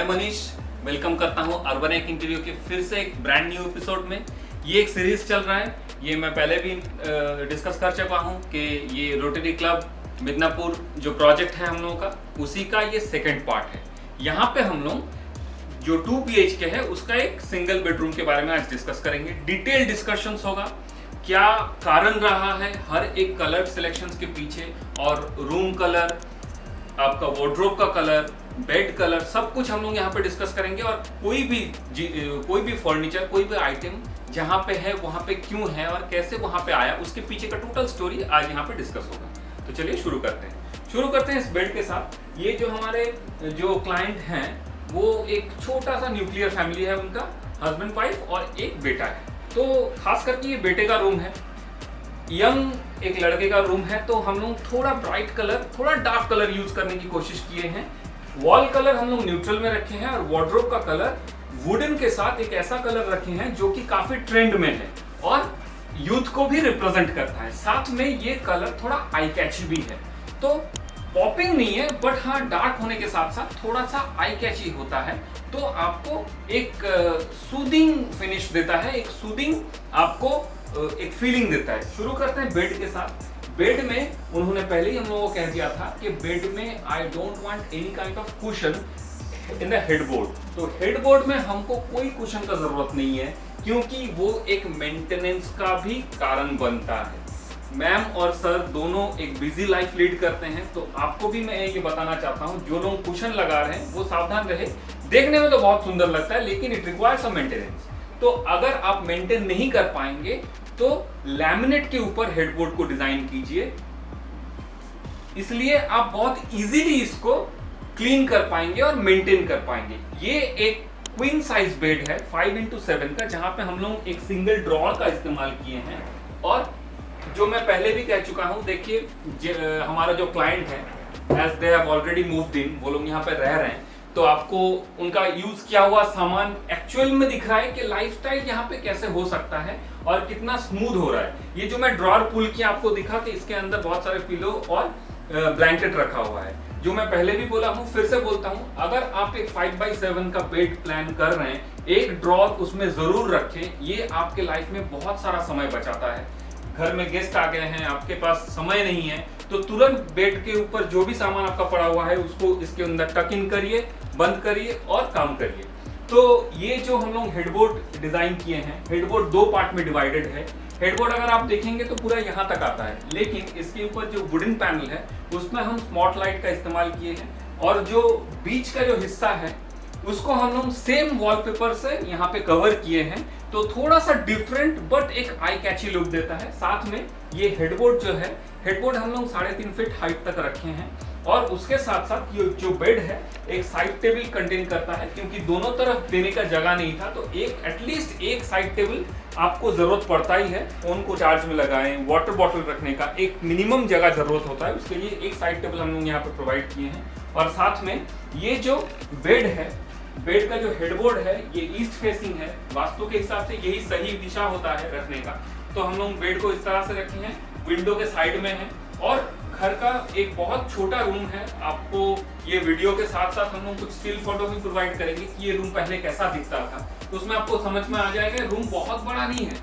मैं मनीष वेलकम करता हूं अर्बनैक इंटीरियर के फिर से एक ब्रांड न्यू एपिसोड में। ये एक सीरीज चल रहा है, ये मैं पहले भी डिस्कस कर चुका हूं कि ये रोटरी क्लब मिदनापुर जो प्रोजेक्ट है हम लोगों का, उसी का ये सेकंड पार्ट है। यहाँ पे हम लोग जो 2 BHK है उसका एक सिंगल बेडरूम के बारे में आज डिस्कस करेंगे। डिटेल डिस्कशंस होगा, क्या कारण रहा है हर एक कलर सिलेक्शंस के पीछे, और रूम कलर, आपका वार्डरोब का कलर, बेड कलर, सब कुछ हम लोग यहाँ पे डिस्कस करेंगे। और कोई भी फर्नीचर, कोई भी आइटम जहाँ पे है वहाँ पे क्यों है और कैसे वहाँ पे आया, उसके पीछे का टोटल स्टोरी आज यहाँ पे डिस्कस होगा। तो चलिए शुरू करते हैं इस बेड के साथ। ये जो हमारे जो क्लाइंट हैं वो एक छोटा सा न्यूक्लियर फैमिली है, उनका हस्बैंड वाइफ और एक बेटा है। तो खास करके ये बेटे का रूम है, यंग एक लड़के का रूम है, तो हम लोग थोड़ा ब्राइट कलर, थोड़ा डार्क कलर यूज करने की कोशिश किए हैं। वॉल कलर हम लोग न्यूट्रल में रखे हैं और वार्डरोब का कलर वुडन के साथ एक ऐसा कलर रखे हैं जो कि काफी ट्रेंड में है और यूथ को भी रिप्रेजेंट करता है। साथ में ये कलर थोड़ा आई कैची भी है, तो पॉपिंग नहीं है, बट हाँ डार्क होने के साथ साथ थोड़ा सा आई कैची होता है, तो आपको एक सूदिंग फिनिश देता है, एक सूदिंग आपको एक फीलिंग देता है। शुरू करते हैं बेड के साथ। बेड में उन्होंने पहले ही हम लोगों को कह दिया था कि बेड में I don't want any kind of cushion in the headboard. तो हेडबोर्ड में हमको कोई कुशन का जरूरत नहीं है, क्योंकि वो एक मेंटेनेंस का भी कारण बनता है। मैम और सर दोनों एक बिजी लाइफ लीड करते हैं, तो आपको भी मैं ये बताना चाहता हूँ, जो लोग कुशन लगा रहे हैं वो सावधान रहे। देखने में तो बहुत सुंदर लगता है, लेकिन इट रिक्वायर्स अ मेंटेनेंस। तो अगर आप मेंटेन नहीं कर पाएंगे तो लैमिनेट के ऊपर हेडबोर्ड को डिजाइन कीजिए, इसलिए आप बहुत इजीली इसको क्लीन कर पाएंगे और मेंटेन कर पाएंगे। ये एक क्वीन साइज बेड है 5x7 का, जहां पे हम लोग एक सिंगल ड्रॉअर का इस्तेमाल किए हैं। और जो मैं पहले भी कह चुका हूं, देखिए हमारा जो क्लाइंट है, as they have already moved in, वो लोग यहाँ पे रह रहे हैं, तो आपको उनका यूज किया हुआ सामान एक्चुअल में दिख रहा है कि लाइफस्टाइल यहाँ पे कैसे हो सकता है और कितना स्मूथ हो रहा है। ये जो मैं ड्रॉअर पुल किया आपको दिखा कि इसके अंदर बहुत सारे पिलो और ब्लैंकेट रखा हुआ है। जो मैं पहले भी बोला हूँ, फिर से बोलता हूँ, अगर आप एक 5x7 का बेड प्लान कर रहे हैं, एक ड्रॉअर उसमें जरूर रखें। ये आपके लाइफ में बहुत सारा समय बचाता है। घर में गेस्ट आ गए हैं, आपके पास समय नहीं है, तो तुरंत बेड के ऊपर जो भी सामान आपका पड़ा हुआ है उसको इसके अंदर टक इन करिए, बंद करिए और काम करिए। तो ये जो हम लोग हेडबोर्ड डिजाइन किए हैं, हेडबोर्ड 2 पार्ट में डिवाइडेड है। हेडबोर्ड अगर आप देखेंगे तो पूरा यहाँ तक आता है, लेकिन इसके ऊपर जो वुडन पैनल है उसमें हम स्पॉट लाइट का इस्तेमाल किए हैं, और जो बीच का जो हिस्सा है उसको हम लोग सेम वॉलपेपर से यहाँ पे कवर किए हैं, तो थोड़ा सा डिफरेंट बट एक आई कैची लुक देता है। साथ में ये हेडबोर्ड जो है, हेडबोर्ड हम लोग 3.5 फीट हाइट तक रखे हैं, और उसके साथ साथ ये जो बेड है एक साइड टेबल कंटेन करता है, क्योंकि दोनों तरफ देने का जगह नहीं था, तो एक एटलीस्ट एक साइड टेबल आपको जरूरत पड़ता ही है। फोन को चार्ज में लगाएं, वाटर बॉटल रखने का एक मिनिमम जगह जरूरत होता है, उसके लिए एक साइड टेबल हम लोग यहाँ पे प्रोवाइड किए हैं। और साथ में ये जो बेड है, बेड का जो हेडबोर्ड है ये ईस्ट फेसिंग है, वास्तु के हिसाब से यही सही दिशा होता है रखने का, तो हम लोग बेड को इस तरह से रखे हैं, विंडो के साइड में है। और घर का एक बहुत छोटा रूम है, आपको ये वीडियो के साथ साथ हम लोग कुछ स्टिल फोटो भी प्रोवाइड करेंगे कि ये रूम पहले कैसा दिखता था, तो उसमें आपको समझ में आ जाएगा। रूम बहुत बड़ा नहीं है,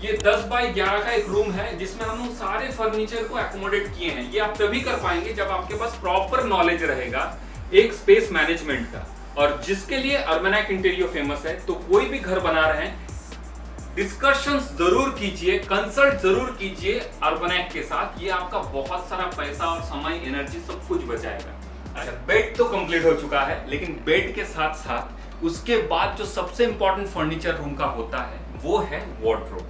ये 10x11 का एक रूम है, जिसमें हम लोग सारे फर्नीचर को एकोमोडेट किए हैं। ये आप तभी कर पाएंगे जब आपके पास प्रॉपर नॉलेज रहेगा एक स्पेस मैनेजमेंट का, और जिसके लिए अर्बनैक इंटीरियर फेमस है। तो कोई भी घर बना रहे हैं, डिस्कशंस जरूर कीजिए, कंसल्ट जरूर कीजिए अर्बनैक के साथ, ये आपका बहुत सारा पैसा और समय, एनर्जी सब कुछ बचाएगा। अच्छा, बेड तो कंप्लीट हो चुका है, लेकिन बेड के साथ साथ उसके बाद जो सबसे इंपॉर्टेंट फर्नीचर रूम का होता है वो है वार्डरोब।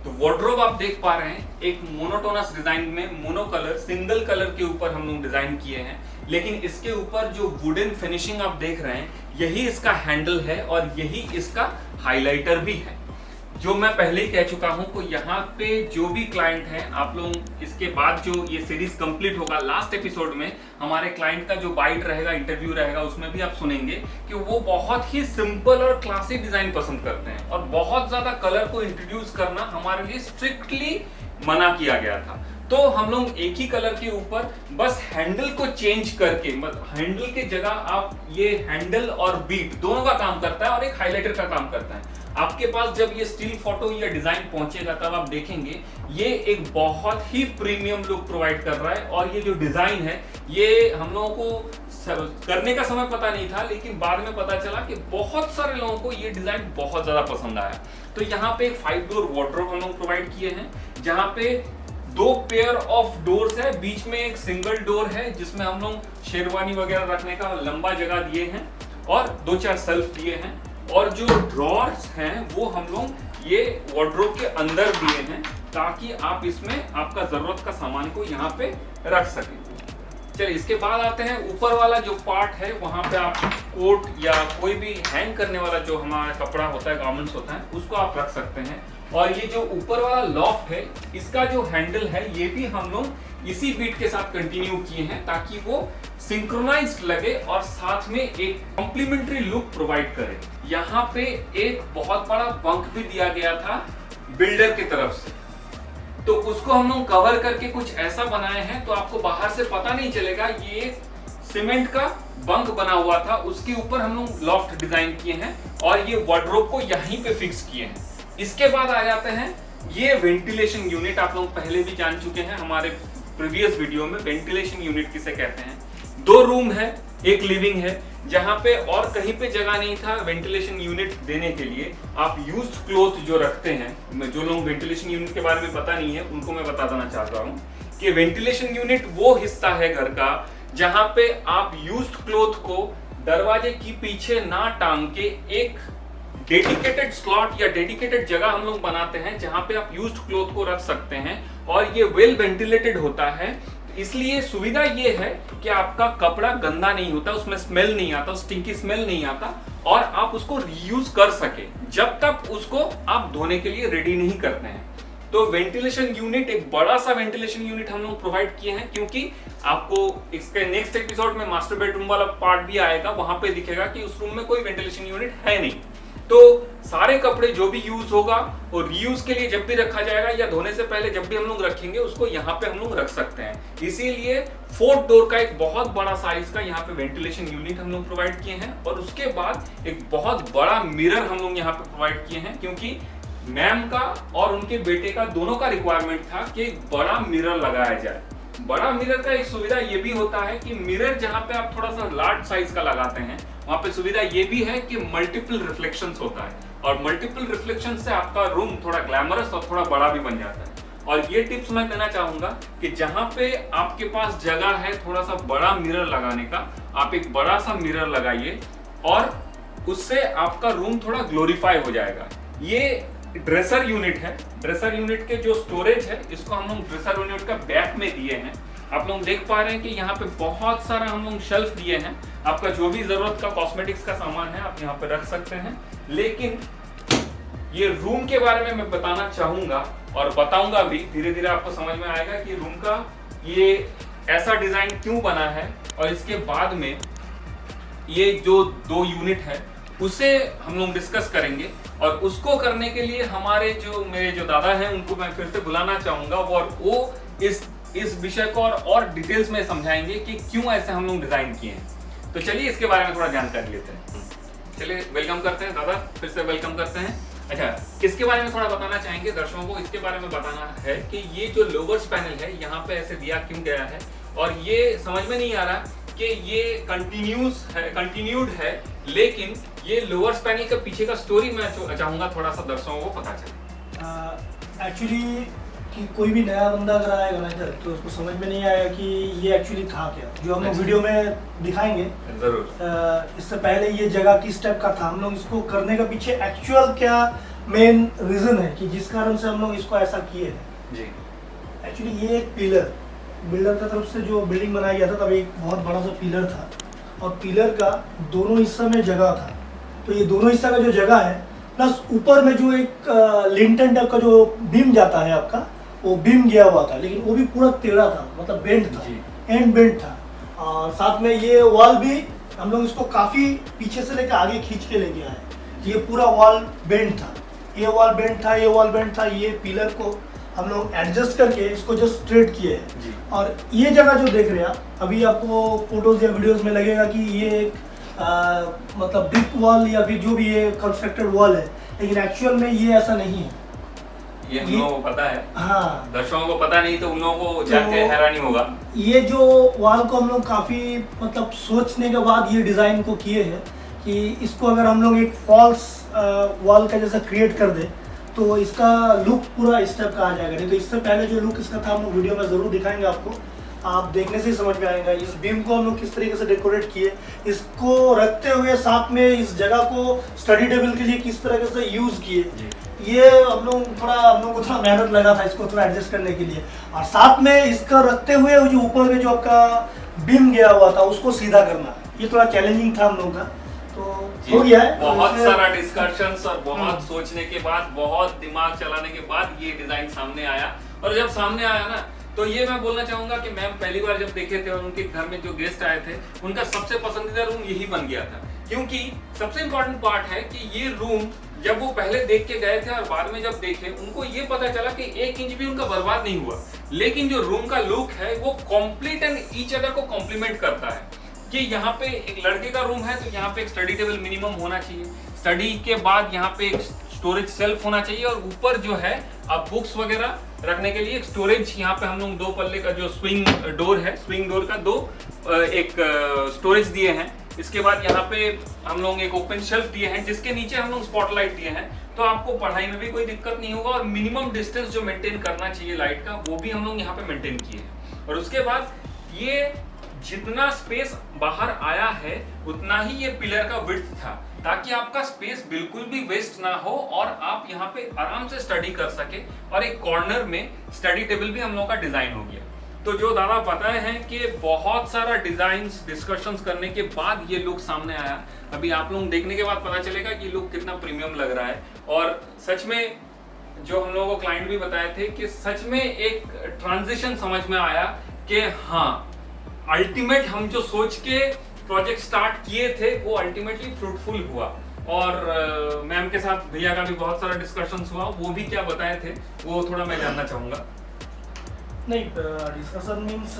तो वार्डरोब आप देख पा रहे हैं, एक मोनोटोनस डिजाइन में मोनो कलर, सिंगल कलर के ऊपर हम लोग डिजाइन किए हैं, लेकिन इसके ऊपर जो वुडन फिनिशिंग आप देख रहे हैं, यही इसका हैंडल है और यही इसका हाइलाइटर भी है। जो मैं पहले ही कह चुका हूं कि यहाँ पे जो भी क्लाइंट हैं, आप लोग इसके बाद जो ये सीरीज कंप्लीट होगा, लास्ट एपिसोड में हमारे क्लाइंट का जो बाइट रहेगा, इंटरव्यू रहेगा, उसमें भी आप सुनेंगे कि वो बहुत ही सिंपल और क्लासिक डिजाइन पसंद करते हैं, और बहुत ज्यादा कलर को इंट्रोड्यूस करना हमारे लिए स्ट्रिक्टली मना किया गया था। तो हम लोग एक ही कलर के ऊपर बस हैंडल को चेंज करके, हैंडल के जगह आप ये हैंडल और बीट दोनों का काम करता है और एक हाइलाइटर का काम करता है। आपके पास जब ये स्टील फोटो या डिजाइन पहुंचेगा तब आप देखेंगे ये एक बहुत ही प्रीमियम लुक प्रोवाइड कर रहा है। और ये जो डिजाइन है ये हम लोगों को करने का समय पता नहीं था, लेकिन बाद में पता चला कि बहुत सारे लोगों को ये डिजाइन बहुत ज्यादा पसंद आया। तो यहाँ पे एक 5 डोर वार्डरोब हम लोग प्रोवाइड किए हैं, जहाँ पे 2 पेयर ऑफ डोर्स है, बीच में एक सिंगल डोर है जिसमें हम लोग शेरवानी वगैरह रखने का लंबा जगह दिए हैं और 2-4 सेल्फ दिए हैं। और जो ड्रॉर्स हैं वो हम लोग ये वार्डरोब के अंदर दिए हैं ताकि आप इसमें आपका जरूरत का सामान को यहाँ पे रख सकें। चलिए इसके बाद आते हैं ऊपर वाला जो पार्ट है, वहां पे आप कोट या कोई भी हैंग करने वाला जो हमारा कपड़ा होता है, गारमेंट्स होता है, उसको आप रख सकते हैं। और ये जो ऊपर वाला लॉफ्ट है, इसका जो हैंडल है ये भी हम लोग इसी बीट के साथ कंटिन्यू किए हैं ताकि वो सिंक्रोनाइज्ड लगे और साथ में एक कॉम्प्लीमेंट्री लुक प्रोवाइड करे। यहाँ पे एक बहुत बड़ा बंक भी दिया गया था बिल्डर की तरफ से, तो उसको हम लोग कवर करके कुछ ऐसा बनाए हैं तो आपको बाहर से पता नहीं चलेगा। ये सीमेंट का बंक बना हुआ था, उसके ऊपर हम लोग लॉफ्ट डिजाइन किए हैं और ये वार्डरोब को यहीं पे फिक्स किए हैं। इसके बाद आ जाते हैं ये वेंटिलेशन यूनिट। आप लोग पहले भी जान चुके हैं हमारे प्रीवियस वीडियो में वेंटिलेशन यूनिट किसे कहते हैं। 2 रूम है, एक लिविंग है, जहां पे और कहीं पे जगह नहीं था वेंटिलेशन यूनिट देने के लिए। आप यूज्ड क्लॉथ जो रखते हैं, जो लोग वेंटिलेशन यूनिट के बारे में पता नहीं है उनको मैं बता देना चाहता हूँ कि वेंटिलेशन यूनिट वो हिस्सा है घर का जहां पे आप यूज्ड क्लॉथ को दरवाजे की पीछे ना टांग के एक डेडिकेटेड स्लॉट या डेडिकेटेड जगह हम लोग बनाते हैं जहां पे आप यूज्ड क्लॉथ को रख सकते हैं और ये वेल वेंटिलेटेड होता है। इसलिए सुविधा ये है कि आपका कपड़ा गंदा नहीं होता, उसमें स्मेल नहीं आता, स्टिंकी स्मेल नहीं आता और आप उसको रीयूज कर सके जब तक उसको आप धोने के लिए रेडी नहीं करते हैं। तो वेंटिलेशन यूनिट, एक बड़ा सा वेंटिलेशन यूनिट हम लोग प्रोवाइड किए हैं क्योंकि आपको इसके नेक्स्ट एपिसोड में मास्टर बेडरूम वाला पार्ट भी आएगा, वहां पे दिखेगा कि उस रूम में कोई वेंटिलेशन यूनिट है नहीं। तो सारे कपड़े जो भी यूज होगा वो रीयूज के लिए जब भी रखा जाएगा या धोने से पहले जब भी हम लोग रखेंगे उसको यहाँ पे हम लोग रख सकते हैं। इसीलिए 4 डोर का एक बहुत बड़ा साइज का यहाँ पे वेंटिलेशन यूनिट हम लोग प्रोवाइड किए हैं। और उसके बाद एक बहुत बड़ा मिरर हम लोग यहाँ पे प्रोवाइड किए हैं क्योंकि मैम का और उनके बेटे का दोनों का रिक्वायरमेंट था कि एक बड़ा मिरर लगाया जाए। बड़ा मिरर का एक सुविधा ये भी होता है कि मिरर जहाँ पे आप थोड़ा सा लार्ज साइज का लगाते हैं वहां पे सुविधा ये भी है कि मल्टीपल रिफ्लेक्शंस होता है और मल्टीपल रिफ्लेक्शन से आपका रूम थोड़ा ग्लैमरस और थोड़ा बड़ा भी बन जाता है। और ये टिप्स मैं देना चाहूंगा कि जहां पे आपके पास जगह है थोड़ा सा बड़ा मिरर लगाने का, आप एक बड़ा सा मिरर लगाइए और उससे आपका रूम थोड़ा ग्लोरीफाई हो जाएगा। ये ड्रेसर यूनिट है, ड्रेसर यूनिट के जो स्टोरेज है इसको हम लोग ड्रेसर यूनिट का बैक में दिए हैं। आप लोग देख पा रहे हैं कि यहाँ पे बहुत सारा हम लोग शेल्फ दिए हैं, आपका जो भी जरूरत का कॉस्मेटिक्स का सामान है आप यहाँ पे रख सकते हैं। लेकिन ये रूम के बारे में मैं बताना चाहूंगा और बताऊंगा भी, धीरे धीरे आपको समझ में आएगा कि रूम का ये ऐसा डिजाइन क्यों बना है। और इसके बाद में ये जो 2 यूनिट है उसे हम लोग डिस्कस करेंगे और उसको करने के लिए मेरे जो दादा हैं उनको मैं फिर से बुलाना चाहूंगा और वो इस विषय को और डिटेल्स में समझाएंगे कि क्यों ऐसे हम लोग डिजाइन किए हैं। तो चलिए इसके बारे में थोड़ा जानकारी लेते हैं। चलिए वेलकम करते हैं दादा, फिर से वेलकम करते हैं। अच्छा, इसके बारे में थोड़ा बताना चाहेंगे दर्शकों को, इसके बारे में बताना है कि ये जो लोवर्स पैनल है यहाँ पे ऐसे दिया क्यों गया है और ये समझ में नहीं आ रहा कि ये कंटिन्यूड है, लेकिन ये लोअर्स पैनल के पीछे का स्टोरी मैं चाहूंगा थोड़ा सा दर्शकों को पता चले। एक्चुअली कि कोई भी नया बंदा अगर आएगा ना इधर तो उसको समझ में नहीं आएगा कि ये एक्चुअली था क्या, जो हम लोग वीडियो में दिखाएंगे जरूर। इससे पहले ये जगह किस टाइप का था, हम लोग इसको करने का पीछे एक्चुअल क्या मेन रीजन है कि जिस कारण से हम लोग इसको ऐसा किए हैं जी। एक्चुअली ये एक पिलर बिल्डर की तरफ से जो बिल्डिंग बनाया गया था तब एक बहुत बड़ा सा पिलर था और पिलर का दोनों हिस्सा में जगह था। तो ये दोनों हिस्सा का जो जगह है प्लस ऊपर में जो एक लिंटन टाइप का जो बीम जाता है आपका, वो बीम गया हुआ था लेकिन वो भी पूरा टेढ़ा था, मतलब बेंड था, एंड बेंड था। और साथ में ये वॉल भी हम लोग इसको काफ़ी पीछे से लेकर आगे खींच के लेके आए। ये पूरा वॉल बेंड था, ये वॉल बेंड था, ये वॉल बेंड था। ये पिलर को हम लोग एडजस्ट करके इसको जस्ट स्ट्रेट किए हैं। जी। और ये जगह जो देख रहे हैं आप, अभी आपको फोटोज या वीडियोस में लगेगा कि ये एक मतलब ब्रिक वॉल या फिर जो भी ये कंस्ट्रक्टेड वॉल है, लेकिन एक्चुअल में ये ऐसा नहीं है। ये हम लोगों को पता है, हाँ, दर्शकों को पता नहीं तो उन लोगों को जाके हैरानी होगा। ये जो वॉल को हम लोग काफ़ी मतलब सोचने के बाद ये डिज़ाइन को किए हैं कि इसको अगर हम लोग एक फॉल्स वॉल का जैसा क्रिएट कर दे तो इसका लुक पूरा इस टाइप का आ जाएगा। नहीं तो इससे पहले जो लुक इसका था हम लोग वीडियो में ज़रूर दिखाएंगे आपको, आप देखने से ही समझ में आएगा। इस बीम को हम लोग किस तरीके से डेकोरेट किए, इसको रखते हुए साथ में इस जगह को स्टडी टेबल के लिए किस तरह से यूज़ किए, ये हम लोग को थोड़ा मेहनत लगा था इसको थोड़ा एडजस्ट करने के लिए। और साथ में इसका रखते हुए जो ऊपर में जो आपका बीम गया हुआ था उसको सीधा करना, ये थोड़ा चैलेंजिंग था हम लोग का, तो हो गया है। बहुत सारा डिस्कशंस और बहुत सोचने के बाद, बहुत दिमाग चलाने के बाद ये डिजाइन सामने आया। और जब सामने आया ना, तो ये मैं बोलना चाहूंगा कि मैम पहली बार जब देखे थे और उनके घर में जो गेस्ट आए थे, उनका सबसे पसंदीदा रूम यही बन गया था। क्योंकि सबसे इम्पोर्टेंट पार्ट है कि ये रूम जब वो पहले देख के गए थे और बाद में जब देखे, उनको ये पता चला कि 1 इंच भी उनका बर्बाद नहीं हुआ। लेकिन जो रूम का लुक है वो कंप्लीट एंड ईच अदर को कॉम्प्लीमेंट करता है। कि यहाँ पे एक लड़के का रूम है तो यहाँ पे एक स्टडी टेबल मिनिमम होना चाहिए, स्टडी के बाद यहाँ पे एक स्टोरेज सेल्फ होना चाहिए, और ऊपर जो है आप बुक्स वगैरह रखने के लिए एक स्टोरेज, यहाँ पे हम लोग 2 पल्ले का जो स्विंग डोर है, स्विंग डोर का 2 एक स्टोरेज दिए हैं। इसके बाद यहाँ पे हम लोग एक ओपन शेल्फ दिए हैं जिसके नीचे हम लोग स्पॉटलाइट दिए हैं, तो आपको पढ़ाई में भी कोई दिक्कत नहीं होगा। और मिनिमम डिस्टेंस जो मेंटेन करना चाहिए लाइट का, वो भी हम लोग यहाँ पे मेंटेन किए हैं। और उसके बाद ये जितना स्पेस बाहर आया है उतना ही ये पिलर का विड्थ था, ताकि आपका स्पेस बिल्कुल भी वेस्ट ना हो और आप यहाँ पे आराम से स्टडी कर सके। और एक कॉर्नर में स्टडी टेबल भी हम लोगों का डिजाइन हो गया। तो जो दादा पता है कि बहुत सारा डिजाइंस डिस्कशंस करने के बाद ये लुक सामने आया। अभी आप लोग देखने के बाद पता चलेगा कि लुक कितना प्रीमियम लग रहा है। और सच में जो हम लोगों को क्लाइंट भी बताए थे कि सच में एक ट्रांजिशन समझ में आया कि हाँ, अल्टीमेट हम जो सोच के प्रोजेक्ट स्टार्ट किए थे वो अल्टीमेटली फ्रूटफुल हुआ। और मैम के साथ भैया का भी बहुत सारा डिस्कशंस हुआ, वो भी क्या बताए थे वो थोड़ा मैं जानना चाहूँगा। नहीं, डिस्कशन मीन्स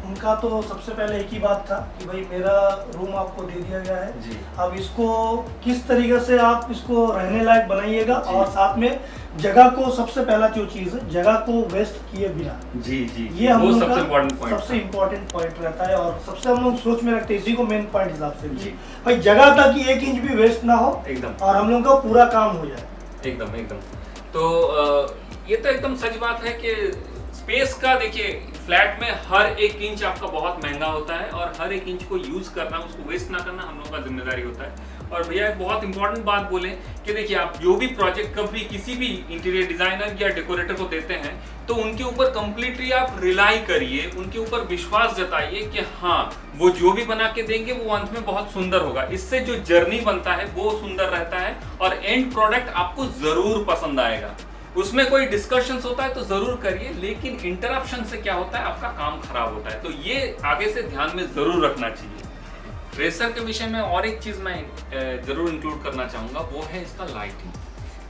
उनका तो सबसे पहले एक ही बात था कि भाई मेरा रूम आपको दे दिया गया है जी। अब इसको किस तरीके से आप इसको रहने लायक बनाइएगा, और साथ में जगह को, सबसे पहला जो चीज़ है जगह को वेस्ट किए बिना। जी जी, ये हम लोग सबसे इम्पोर्टेंट पॉइंट रहता है और सबसे हम लोग सोच में रखते हैं इसी को मेन पॉइंट हिसाब से जी। भाई जगह था कि 1 इंच भी वेस्ट ना हो एकदम, और हम लोग का पूरा काम हो जाए एकदम एकदम। तो ये तो एकदम सच बात है कि स्पेस का देखिए, फ्लैट में हर 1 इंच आपका बहुत महंगा होता है और हर 1 इंच को यूज करना, उसको वेस्ट ना करना हम लोगों का जिम्मेदारी होता है। और भैया एक बहुत इंपॉर्टेंट बात बोले कि देखिए, आप जो भी प्रोजेक्ट कभी किसी भी इंटीरियर डिजाइनर या डेकोरेटर को देते हैं तो उनके ऊपर कंप्लीटली आप रिलाई करिए, उनके ऊपर विश्वास जताइए कि हाँ, वो जो भी बना के देंगे वो अंत में बहुत सुंदर होगा। इससे जो जर्नी बनता है वो सुंदर रहता है और एंड प्रोडक्ट आपको जरूर पसंद आएगा। उसमें कोई डिस्कशंस होता है तो जरूर करिए, लेकिन इंटरप्शन से क्या होता है, आपका काम खराब होता है। तो ये आगे से ध्यान में जरूर रखना चाहिए। रेसर के विषय में और एक चीज मैं जरूर इंक्लूड करना चाहूंगा, वो है इसका लाइटिंग।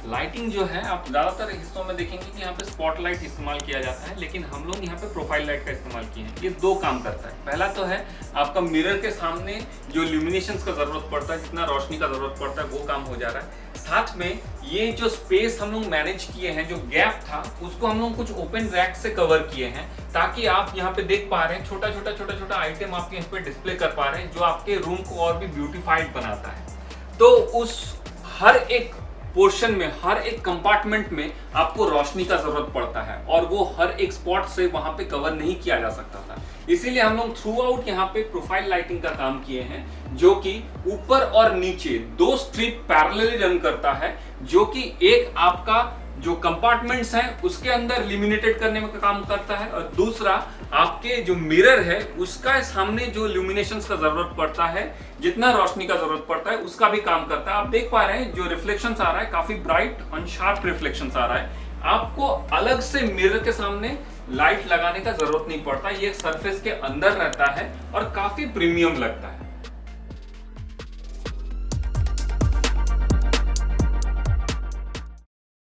लाइटिंग जो है, आप ज्यादातर हिस्सों में देखेंगे कि यहाँ पे स्पॉटलाइट इस्तेमाल किया जाता है, लेकिन हम लोग यहाँ पे प्रोफाइल लाइट का इस्तेमाल किए हैं। ये 2 काम करता है। पहला तो है आपका मिरर के सामने जो ल्यूमिनेशंस का जरूरत पड़ता है, जितना रोशनी का जरूरत पड़ता है, वो काम हो जा रहा है। साथ में ये जो स्पेस हम लोग मैनेज किए हैं, जो गैप था उसको हम लोग कुछ ओपन रैक से कवर किए हैं, ताकि आप यहाँ पे देख पा रहे हैं छोटा छोटा आइटम आपके यहाँ पे डिस्प्ले कर पा रहे हैं, जो आपके रूम को और भी ब्यूटीफाइड बनाता है। तो उस हर एक पोर्शन में, हर एक कंपार्टमेंट में आपको रोशनी का जरूरत पड़ता है और वो हर एक स्पॉट से वहां पे कवर नहीं किया जा सकता था। इसीलिए हम लोग थ्रू आउट यहाँ पे प्रोफाइल लाइटिंग का काम किए हैं, जो कि ऊपर और नीचे 2 स्ट्रिप पैरेलली रन करता है, जो कि एक आपका जो कंपार्टमेंट्स हैं उसके अंदर लिमिनेटेड करने में काम करता है, और दूसरा आपके जो मिरर है उसका सामने जो ल्यूमिनेशंस का जरूरत पड़ता है, जितना रोशनी का जरूरत पड़ता है, उसका भी काम करता है। आप देख पा रहे हैं जो रिफ्लेक्शंस आ रहा है, काफी ब्राइट और शार्प रिफ्लेक्शंस आ रहा है। आपको अलग से मिरर के सामने लाइट लगाने का जरूरत नहीं पड़ता, ये सरफेस के अंदर रहता है और काफी प्रीमियम लगता है।